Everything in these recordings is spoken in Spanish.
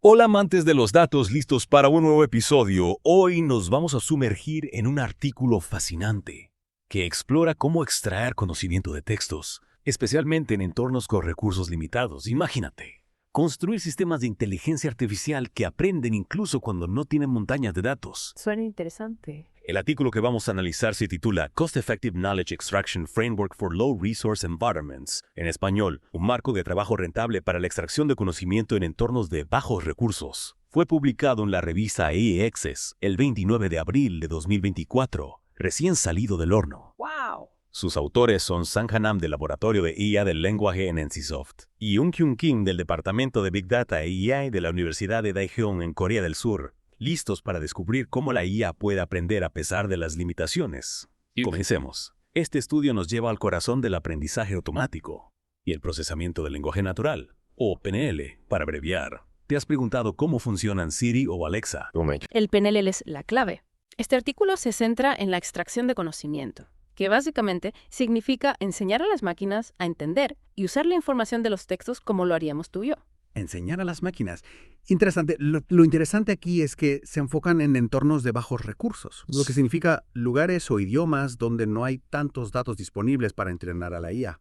Hola amantes de los datos, listos para un nuevo episodio. Hoy nos vamos a sumergir en un artículo fascinante que explora cómo extraer conocimiento de textos, especialmente en entornos con recursos limitados. Imagínate, construir sistemas de inteligencia artificial que aprenden incluso cuando no tienen montañas de datos. Suena interesante. El artículo que vamos a analizar se titula Cost-Effective Knowledge Extraction Framework for Low Resource Environments. En español, un marco de trabajo rentable para la extracción de conocimiento en entornos de bajos recursos. Fue publicado en la revista AE Access el 29 de abril de 2024, recién salido del horno. ¡Wow! Sus autores son Sang Hanam del Laboratorio de IA del Lenguaje en NCSoft y Eun-Kyung Kim del Departamento de Big Data e AI de la Universidad de Daejeon en Corea del Sur, listos para descubrir cómo la IA puede aprender a pesar de las limitaciones. Comencemos. Este estudio nos lleva al corazón del aprendizaje automático y el procesamiento del lenguaje natural, o PNL, para abreviar. ¿Te has preguntado cómo funcionan Siri o Alexa? El PNL es la clave. Este artículo se centra en la extracción de conocimiento, que básicamente significa enseñar a las máquinas a entender y usar la información de los textos como lo haríamos tú y yo. Enseñar a las máquinas. Interesante. Lo interesante aquí es que se enfocan en entornos de bajos recursos, lo que significa lugares o idiomas donde no hay tantos datos disponibles para entrenar a la IA.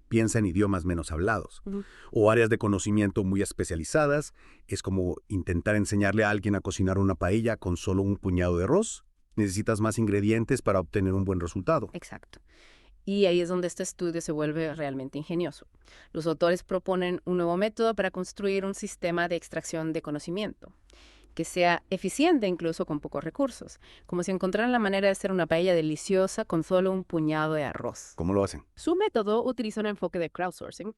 Piensa en idiomas menos hablados. O áreas de conocimiento muy especializadas. Es como intentar enseñarle a alguien a cocinar una paella con solo un puñado de arroz. Necesitas más ingredientes para obtener un buen resultado. Exacto. Y ahí es donde este estudio se vuelve realmente ingenioso. Los autores proponen un nuevo método para construir un sistema de extracción de conocimiento que sea eficiente incluso con pocos recursos, como si encontraran la manera de hacer una paella deliciosa con solo un puñado de arroz. ¿Cómo lo hacen? Su método utiliza un enfoque de crowdsourcing.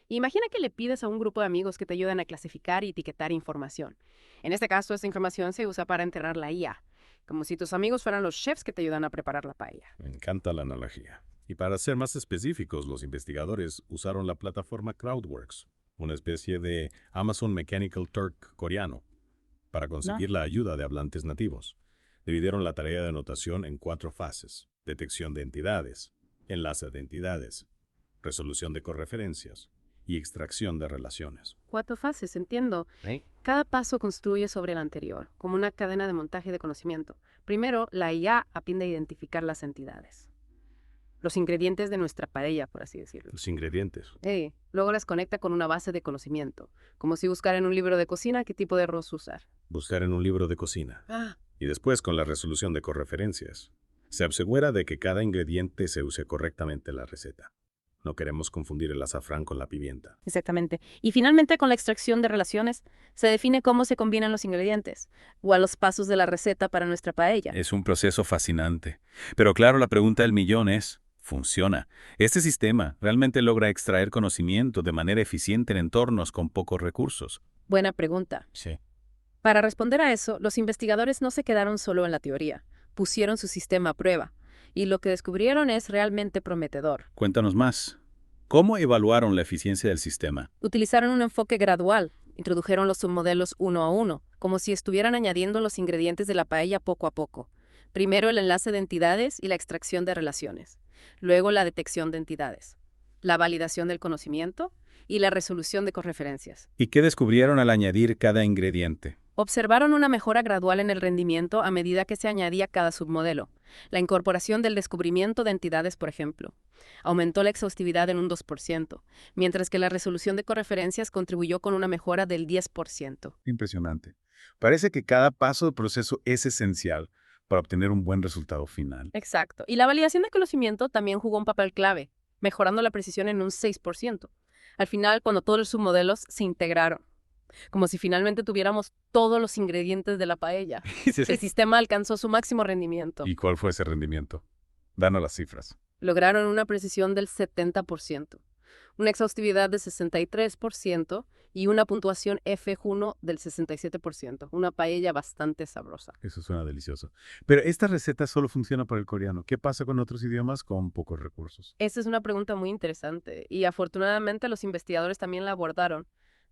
Imagina que le pides a un grupo de amigos que te ayuden a clasificar y etiquetar información. En este caso, esta información se usa para entrenar la IA, como si tus amigos fueran los chefs que te ayudan a preparar la paella. Me encanta la analogía. Y para ser más específicos, los investigadores usaron la plataforma CrowdWorks, una especie de Amazon Mechanical Turk coreano, para conseguir la ayuda de hablantes nativos. Dividieron la tarea de anotación en 4 fases: detección de entidades, enlace de entidades, resolución de correferencias y extracción de relaciones. 4 fases, entiendo. Cada paso construye sobre el anterior, como una cadena de montaje de conocimiento. Primero, la IA aprende a identificar las entidades, los ingredientes de nuestra paella, por así decirlo. Los ingredientes. Luego las conecta con una base de conocimiento, como si buscara en un libro de cocina qué tipo de arroz usar. Buscar en un libro de cocina. Y después, con la resolución de correferencias, se asegura de que cada ingrediente se use correctamente en la receta. No queremos confundir el azafrán con la pimienta. Exactamente. Y finalmente, con la extracción de relaciones, se define cómo se combinan los ingredientes, o a los pasos de la receta para nuestra paella. Es un proceso fascinante. Pero claro, la pregunta del millón es, ¿funciona? ¿Este sistema realmente logra extraer conocimiento de manera eficiente en entornos con pocos recursos? Buena pregunta. Sí. Para responder a eso, los investigadores no se quedaron solo en la teoría, pusieron su sistema a prueba, y lo que descubrieron es realmente prometedor. Cuéntanos más. ¿Cómo evaluaron la eficiencia del sistema? Utilizaron un enfoque gradual, introdujeron los submodelos uno a uno, como si estuvieran añadiendo los ingredientes de la paella poco a poco. Primero el enlace de entidades y la extracción de relaciones, luego la detección de entidades, la validación del conocimiento y la resolución de correferencias. ¿Y qué descubrieron al añadir cada ingrediente? Observaron una mejora gradual en el rendimiento a medida que se añadía cada submodelo. La incorporación del descubrimiento de entidades, por ejemplo, aumentó la exhaustividad en un 2%, mientras que la resolución de correferencias contribuyó con una mejora del 10%. Impresionante. Parece que cada paso del proceso es esencial para obtener un buen resultado final. Exacto. Y la validación de conocimiento también jugó un papel clave, mejorando la precisión en un 6%. Al final, cuando todos los submodelos se integraron, como si finalmente tuviéramos todos los ingredientes de la paella. El sistema alcanzó su máximo rendimiento. ¿Y cuál fue ese rendimiento? Danos las cifras. Lograron una precisión del 70%, una exhaustividad de 63% y una puntuación F1 del 67%. Una paella bastante sabrosa. Eso suena delicioso. Pero esta receta solo funciona para el coreano. ¿Qué pasa con otros idiomas con pocos recursos? Esa es una pregunta muy interesante y afortunadamente los investigadores también la abordaron.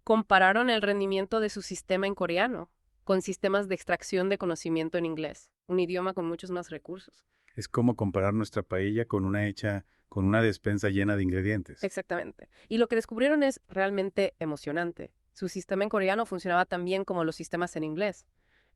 Compararon el rendimiento de su sistema en coreano con sistemas de extracción de conocimiento en inglés, un idioma con muchos más recursos. Es como comparar nuestra paella con una despensa llena de ingredientes. Exactamente. Y lo que descubrieron es realmente emocionante. Su sistema en coreano funcionaba tan bien como los sistemas en inglés,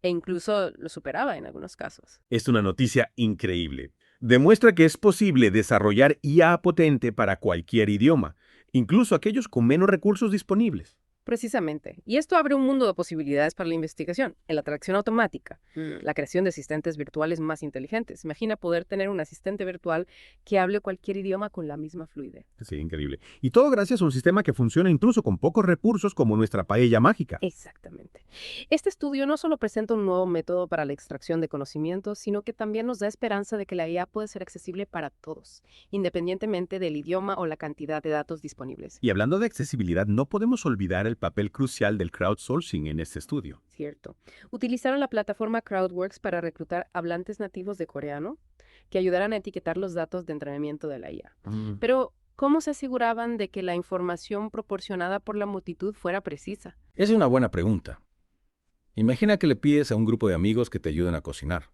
e incluso lo superaba en algunos casos. Es una noticia increíble. Demuestra que es posible desarrollar IA potente para cualquier idioma, incluso aquellos con menos recursos disponibles. Precisamente. Y esto abre un mundo de posibilidades para la investigación, en la traducción automática, la creación de asistentes virtuales más inteligentes. Imagina poder tener un asistente virtual que hable cualquier idioma con la misma fluidez. Sí, increíble. Y todo gracias a un sistema que funciona incluso con pocos recursos como nuestra paella mágica. Exactamente. Este estudio no solo presenta un nuevo método para la extracción de conocimientos, sino que también nos da esperanza de que la IA puede ser accesible para todos, independientemente del idioma o la cantidad de datos disponibles. Y hablando de accesibilidad, no podemos olvidar el papel crucial del crowdsourcing en este estudio. Cierto. Utilizaron la plataforma Crowdworks para reclutar hablantes nativos de coreano que ayudaran a etiquetar los datos de entrenamiento de la IA. Pero, ¿cómo se aseguraban de que la información proporcionada por la multitud fuera precisa? Es una buena pregunta. Imagina que le pides a un grupo de amigos que te ayuden a cocinar.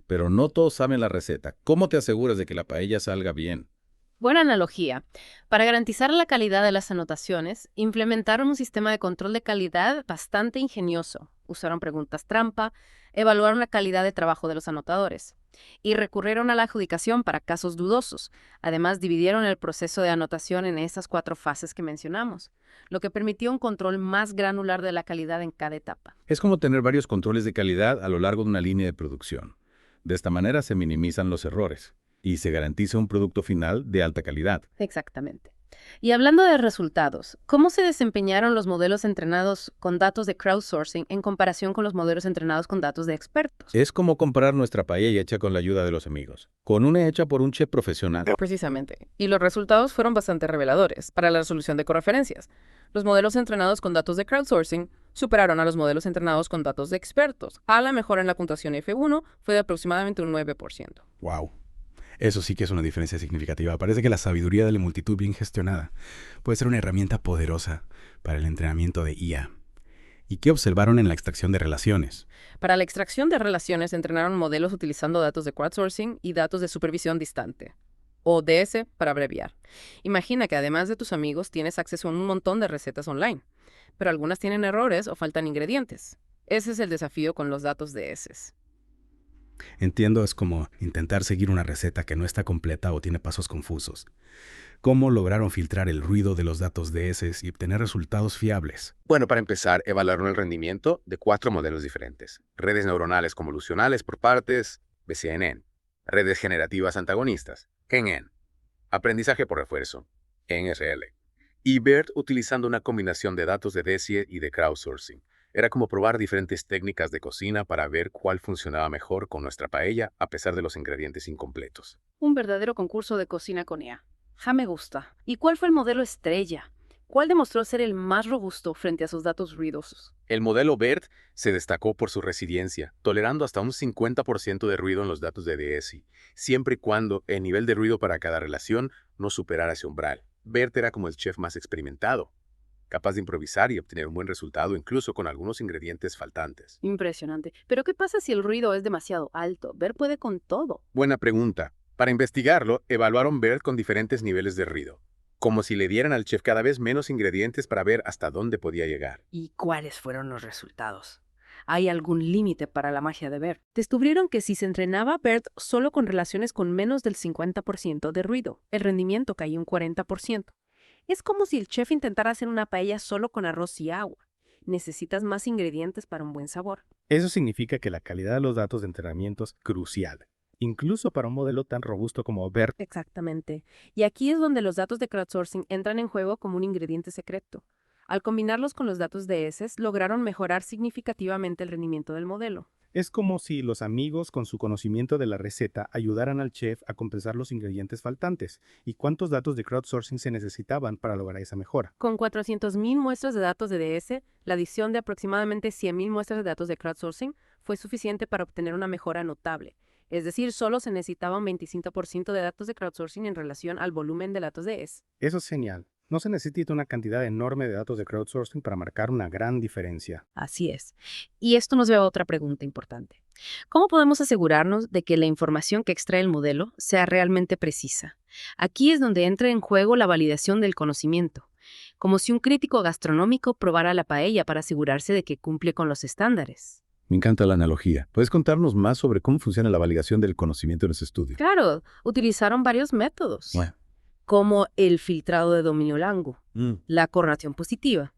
Pero no todos saben la receta. ¿Cómo te aseguras de que la paella salga bien? Buena analogía. Para garantizar la calidad de las anotaciones, implementaron un sistema de control de calidad bastante ingenioso. Usaron preguntas trampa, evaluaron la calidad de trabajo de los anotadores y recurrieron a la adjudicación para casos dudosos. Además, dividieron el proceso de anotación en esas 4 fases que mencionamos, lo que permitió un control más granular de la calidad en cada etapa. Es como tener varios controles de calidad a lo largo de una línea de producción. De esta manera se minimizan los errores y se garantiza un producto final de alta calidad. Exactamente. Y hablando de resultados, ¿cómo se desempeñaron los modelos entrenados con datos de crowdsourcing en comparación con los modelos entrenados con datos de expertos? Es como comparar nuestra paella hecha con la ayuda de los amigos, con una hecha por un chef profesional. Precisamente. Y los resultados fueron bastante reveladores para la resolución de correferencias. Los modelos entrenados con datos de crowdsourcing superaron a los modelos entrenados con datos de expertos. A la mejora en la puntuación F1 fue de aproximadamente un 9%. ¡Wow! Eso sí que es una diferencia significativa. Parece que la sabiduría de la multitud bien gestionada puede ser una herramienta poderosa para el entrenamiento de IA. ¿Y qué observaron en la extracción de relaciones? Para la extracción de relaciones entrenaron modelos utilizando datos de crowdsourcing y datos de supervisión distante, o DS para abreviar. Imagina que además de tus amigos tienes acceso a un montón de recetas online, pero algunas tienen errores o faltan ingredientes. Ese es el desafío con los datos DS. Entiendo, es como intentar seguir una receta que no está completa o tiene pasos confusos. ¿Cómo lograron filtrar el ruido de los datos DS y obtener resultados fiables? Bueno, para empezar, evaluaron el rendimiento de 4 modelos diferentes. Redes neuronales convolucionales por partes, BCNN. Redes generativas antagonistas, GNN. Aprendizaje por refuerzo, NRL. Y BERT utilizando una combinación de datos de DESI y de crowdsourcing. Era como probar diferentes técnicas de cocina para ver cuál funcionaba mejor con nuestra paella a pesar de los ingredientes incompletos. Un verdadero concurso de cocina con IA. Ja, me gusta. ¿Y cuál fue el modelo estrella? ¿Cuál demostró ser el más robusto frente a sus datos ruidosos? El modelo BERT se destacó por su resiliencia, tolerando hasta un 50% de ruido en los datos de DESI, siempre y cuando el nivel de ruido para cada relación no superara ese umbral. BERT era como el chef más experimentado, capaz de improvisar y obtener un buen resultado incluso con algunos ingredientes faltantes. Impresionante. Pero ¿qué pasa si el ruido es demasiado alto? Ver puede con todo. Buena pregunta. Para investigarlo, evaluaron BERT con diferentes niveles de ruido, como si le dieran al chef cada vez menos ingredientes para ver hasta dónde podía llegar. ¿Y cuáles fueron los resultados? ¿Hay algún límite para la magia de BERT? Descubrieron que si se entrenaba BERT solo con relaciones con menos del 50% de ruido, el rendimiento caía un 40%. Es como si el chef intentara hacer una paella solo con arroz y agua. Necesitas más ingredientes para un buen sabor. Eso significa que la calidad de los datos de entrenamiento es crucial, incluso para un modelo tan robusto como BERT. Exactamente. Y aquí es donde los datos de crowdsourcing entran en juego como un ingrediente secreto. Al combinarlos con los datos de ESES, lograron mejorar significativamente el rendimiento del modelo. Es como si los amigos con su conocimiento de la receta ayudaran al chef a compensar los ingredientes faltantes. ¿Y cuántos datos de crowdsourcing se necesitaban para lograr esa mejora? Con 400.000 muestras de datos de DS, la adición de aproximadamente 100.000 muestras de datos de crowdsourcing fue suficiente para obtener una mejora notable. Es decir, solo se necesitaba un 25% de datos de crowdsourcing en relación al volumen de datos de ES. Eso es genial. No se necesita una cantidad enorme de datos de crowdsourcing para marcar una gran diferencia. Así es. Y esto nos lleva a otra pregunta importante. ¿Cómo podemos asegurarnos de que la información que extrae el modelo sea realmente precisa? Aquí es donde entra en juego la validación del conocimiento. como si un crítico gastronómico probara la paella para asegurarse de que cumple con los estándares. Me encanta la analogía. ¿Puedes contarnos más sobre cómo funciona la validación del conocimiento en ese estudio? Claro, utilizaron varios métodos, Bueno. como el filtrado de dominio Lango, la correlación positiva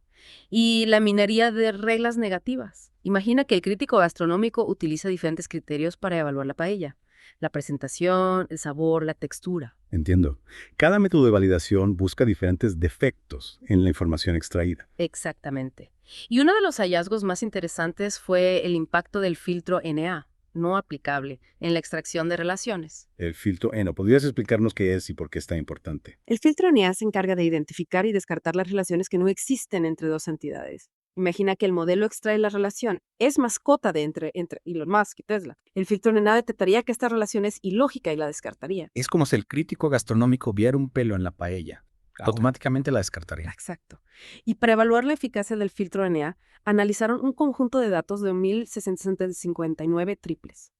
y la minería de reglas negativas. Imagina que el crítico gastronómico utiliza diferentes criterios para evaluar la paella: la presentación, el sabor, la textura. Entiendo. Cada método de validación busca diferentes defectos en la información extraída. Exactamente. Y uno de los hallazgos más interesantes fue el impacto del filtro NA, no aplicable, en la extracción de relaciones. El filtro ENO. ¿Podrías explicarnos qué es y por qué es tan importante? El filtro NA se encarga de identificar y descartar las relaciones que no existen entre dos entidades. Imagina que el modelo extrae la relación, es mascota de entre Elon Musk y Tesla. El filtro NA detectaría que esta relación es ilógica y la descartaría. Es como si el crítico gastronómico viera un pelo en la paella. Automáticamente la descartaría. Exacto. Y para evaluar la eficacia del filtro NA, analizaron un conjunto de datos de 1.659 triples,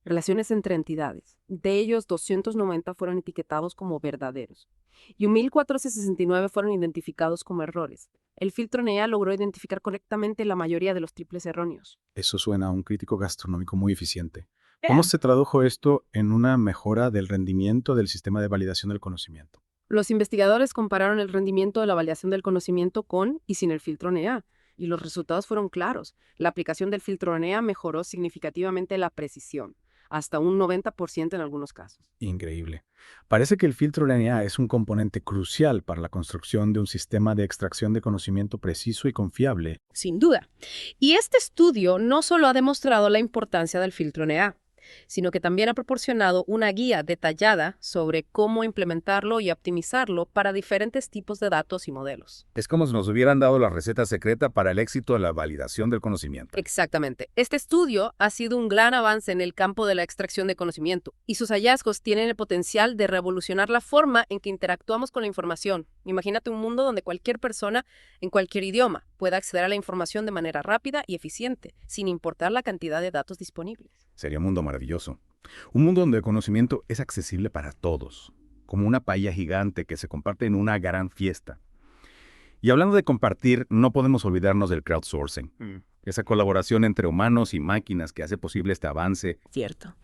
relaciones entre entidades. De ellos, 290 fueron etiquetados como verdaderos y 1.469 fueron identificados como errores. El filtro NA logró identificar correctamente la mayoría de los triples erróneos. Eso suena a un crítico gastronómico muy eficiente. ¿Cómo se tradujo esto en una mejora del rendimiento del sistema de validación del conocimiento? Los investigadores compararon el rendimiento de la validación del conocimiento con y sin el filtro NA, y los resultados fueron claros. La aplicación del filtro NA mejoró significativamente la precisión, hasta un 90% en algunos casos. Increíble. Parece que el filtro NA es un componente crucial para la construcción de un sistema de extracción de conocimiento preciso y confiable. Sin duda. Y este estudio no solo ha demostrado la importancia del filtro NA, sino que también ha proporcionado una guía detallada sobre cómo implementarlo y optimizarlo para diferentes tipos de datos y modelos. Es como si nos hubieran dado la receta secreta para el éxito de la validación del conocimiento. Exactamente. Este estudio ha sido un gran avance en el campo de la extracción de conocimiento y sus hallazgos tienen el potencial de revolucionar la forma en que interactuamos con la información. Imagínate un mundo donde cualquier persona en cualquier idioma pueda acceder a la información de manera rápida y eficiente, sin importar la cantidad de datos disponibles. Sería un mundo maravilloso. Un mundo donde el conocimiento es accesible para todos, como una paella gigante que se comparte en una gran fiesta. Y hablando de compartir, no podemos olvidarnos del crowdsourcing. Esa colaboración entre humanos y máquinas que hace posible este avance. Cierto.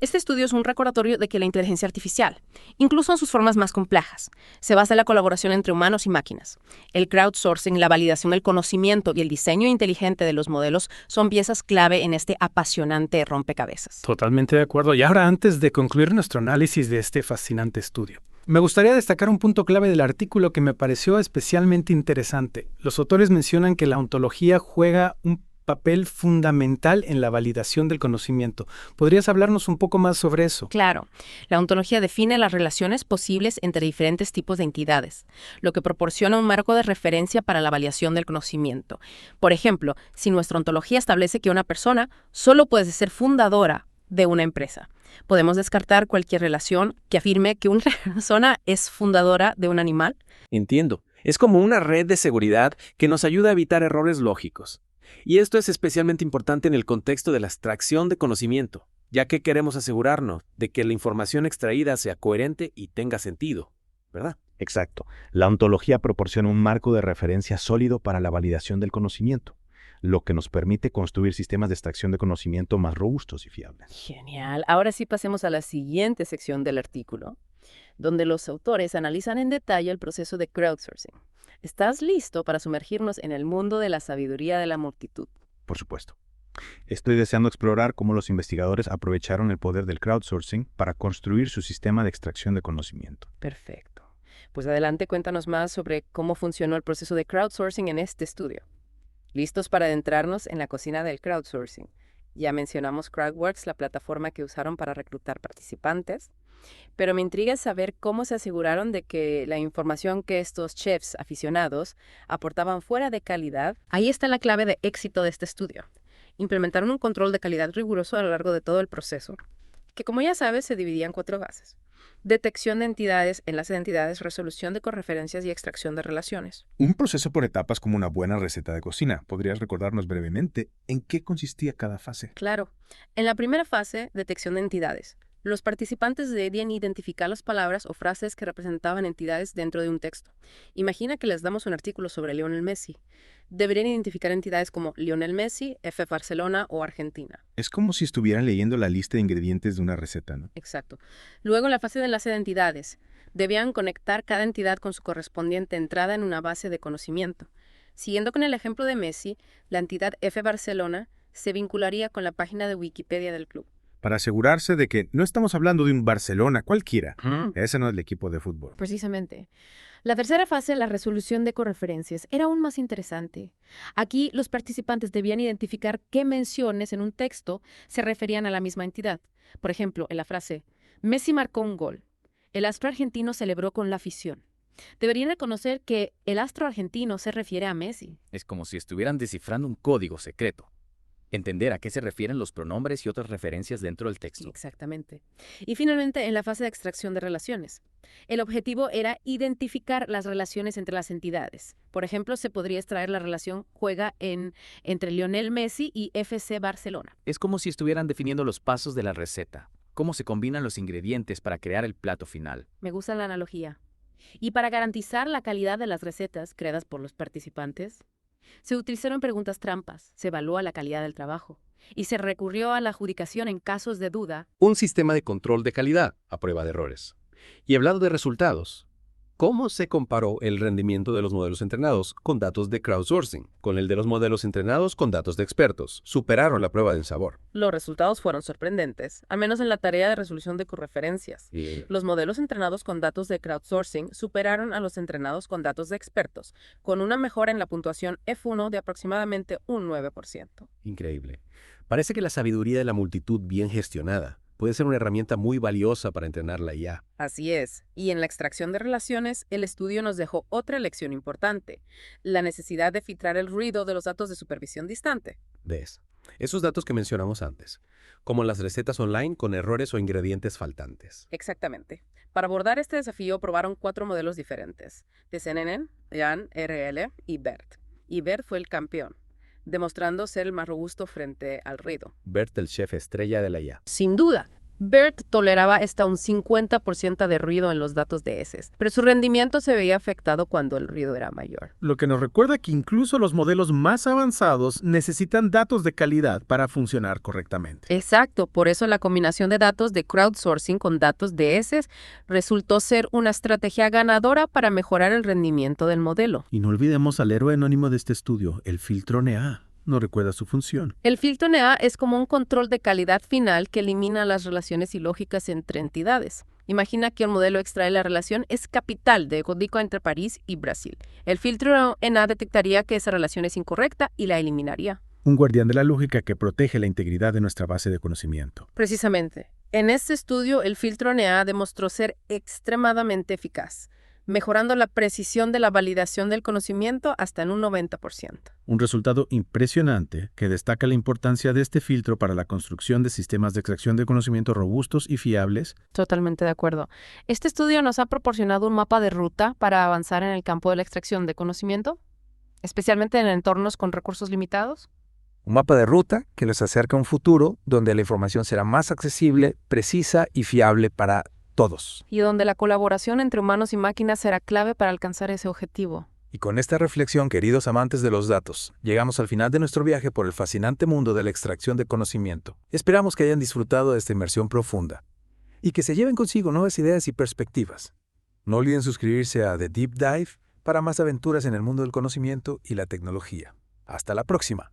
Este estudio es un recordatorio de que la inteligencia artificial, incluso en sus formas más complejas, se basa en la colaboración entre humanos y máquinas. El crowdsourcing, la validación del conocimiento y el diseño inteligente de los modelos son piezas clave en este apasionante rompecabezas. Totalmente de acuerdo. Y ahora, antes de concluir nuestro análisis de este fascinante estudio, me gustaría destacar un punto clave del artículo que me pareció especialmente interesante. Los autores mencionan que la ontología juega un papel fundamental en la validación del conocimiento. ¿Podrías hablarnos un poco más sobre eso? Claro. La ontología define las relaciones posibles entre diferentes tipos de entidades, lo que proporciona un marco de referencia para la validación del conocimiento. Por ejemplo, si nuestra ontología establece que una persona solo puede ser fundadora de una empresa, podemos descartar cualquier relación que afirme que una persona es fundadora de un animal. Entiendo. Es como una red de seguridad que nos ayuda a evitar errores lógicos. Y esto es especialmente importante en el contexto de la extracción de conocimiento, ya que queremos asegurarnos de que la información extraída sea coherente y tenga sentido, ¿verdad? Exacto. La ontología proporciona un marco de referencia sólido para la validación del conocimiento, lo que nos permite construir sistemas de extracción de conocimiento más robustos y fiables. Genial. Ahora sí pasemos a la siguiente sección del artículo, donde los autores analizan en detalle el proceso de crowdsourcing. ¿Estás listo para sumergirnos en el mundo de la sabiduría de la multitud? Por supuesto. Estoy deseando explorar cómo los investigadores aprovecharon el poder del crowdsourcing para construir su sistema de extracción de conocimiento. Perfecto. Pues adelante, cuéntanos más sobre cómo funcionó el proceso de crowdsourcing en este estudio. ¿Listos para adentrarnos en la cocina del crowdsourcing? Ya mencionamos Crowdworks, la plataforma que usaron para reclutar participantes, pero me intriga saber cómo se aseguraron de que la información que estos chefs aficionados aportaban fuera de calidad. Ahí está la clave de éxito de este estudio. Implementaron un control de calidad riguroso a lo largo de todo el proceso, que como ya sabes se dividía en 4 bases: detección de entidades, enlace de entidades, resolución de correferencias y extracción de relaciones. Un proceso por etapas como una buena receta de cocina. ¿Podrías recordarnos brevemente en qué consistía cada fase? Claro. En la primera fase, detección de entidades. Los participantes debían identificar las palabras o frases que representaban entidades dentro de un texto. Imagina que les damos un artículo sobre Lionel Messi. Deberían identificar entidades como Lionel Messi, F. Barcelona o Argentina. Es como si estuvieran leyendo la lista de ingredientes de una receta, ¿no? Exacto. Luego, en la fase de enlace de entidades, debían conectar cada entidad con su correspondiente entrada en una base de conocimiento. Siguiendo con el ejemplo de Messi, la entidad F. Barcelona se vincularía con la página de Wikipedia del club. Para asegurarse de que no estamos hablando de un Barcelona cualquiera. Ese no es el equipo de fútbol. Precisamente. La tercera fase, la resolución de correferencias, era aún más interesante. Aquí los participantes debían identificar qué menciones en un texto se referían a la misma entidad. Por ejemplo, en la frase, Messi marcó un gol. El astro argentino celebró con la afición. Deberían reconocer que el astro argentino se refiere a Messi. Es como si estuvieran descifrando un código secreto. Entender a qué se refieren los pronombres y otras referencias dentro del texto. Exactamente. Y finalmente, en la fase de extracción de relaciones. El objetivo era identificar las relaciones entre las entidades. Por ejemplo, se podría extraer la relación juega entre Lionel Messi y FC Barcelona. Es como si estuvieran definiendo los pasos de la receta, cómo se combinan los ingredientes para crear el plato final. Me gusta la analogía. Y para garantizar la calidad de las recetas creadas por los participantes, se utilizaron preguntas trampas, se evalúa la calidad del trabajo y se recurrió a la adjudicación en casos de duda. Un sistema de control de calidad a prueba de errores. Y hablando de resultados, ¿cómo se comparó el rendimiento de los modelos entrenados con datos de crowdsourcing con el de los modelos entrenados con datos de expertos? Superaron la prueba del sabor. Los resultados fueron sorprendentes, al menos en la tarea de resolución de correferencias. Los modelos entrenados con datos de crowdsourcing superaron a los entrenados con datos de expertos, con una mejora en la puntuación F1 de aproximadamente un 9%. Increíble. Parece que la sabiduría de la multitud bien gestionada puede ser una herramienta muy valiosa para entrenar la IA. Así es, y en la extracción de relaciones, el estudio nos dejó otra lección importante, la necesidad de filtrar el ruido de los datos de supervisión distante. ¿Ves? Esos datos que mencionamos antes, como las recetas online con errores o ingredientes faltantes. Exactamente. Para abordar este desafío probaron 4 modelos diferentes, de CNN, Yan, RL y BERT. Y BERT fue el campeón, demostrando ser el más robusto frente al ruido. BERT, el chef estrella de la IA. Sin duda, BERT toleraba hasta un 50% de ruido en los datos de heces, pero su rendimiento se veía afectado cuando el ruido era mayor. Lo que nos recuerda que incluso los modelos más avanzados necesitan datos de calidad para funcionar correctamente. Exacto, por eso la combinación de datos de crowdsourcing con datos de heces resultó ser una estrategia ganadora para mejorar el rendimiento del modelo. Y no olvidemos al héroe anónimo de este estudio, el filtro NEA. No recuerda su función. El filtro NEA es como un control de calidad final que elimina las relaciones ilógicas entre entidades. Imagina que un modelo extrae la relación es capital de código entre París y Brasil. El filtro NEA detectaría que esa relación es incorrecta y la eliminaría. Un guardián de la lógica que protege la integridad de nuestra base de conocimiento. Precisamente. En este estudio, el filtro NEA demostró ser extremadamente eficaz, mejorando la precisión de la validación del conocimiento hasta en un 90%. Un resultado impresionante que destaca la importancia de este filtro para la construcción de sistemas de extracción de conocimiento robustos y fiables. Totalmente de acuerdo. Este estudio nos ha proporcionado un mapa de ruta para avanzar en el campo de la extracción de conocimiento, especialmente en entornos con recursos limitados. Un mapa de ruta que nos acerca a un futuro donde la información será más accesible, precisa y fiable para todos. Y donde la colaboración entre humanos y máquinas será clave para alcanzar ese objetivo. Y con esta reflexión, queridos amantes de los datos, llegamos al final de nuestro viaje por el fascinante mundo de la extracción de conocimiento. Esperamos que hayan disfrutado de esta inmersión profunda y que se lleven consigo nuevas ideas y perspectivas. No olviden suscribirse a The Deep Dive para más aventuras en el mundo del conocimiento y la tecnología. Hasta la próxima.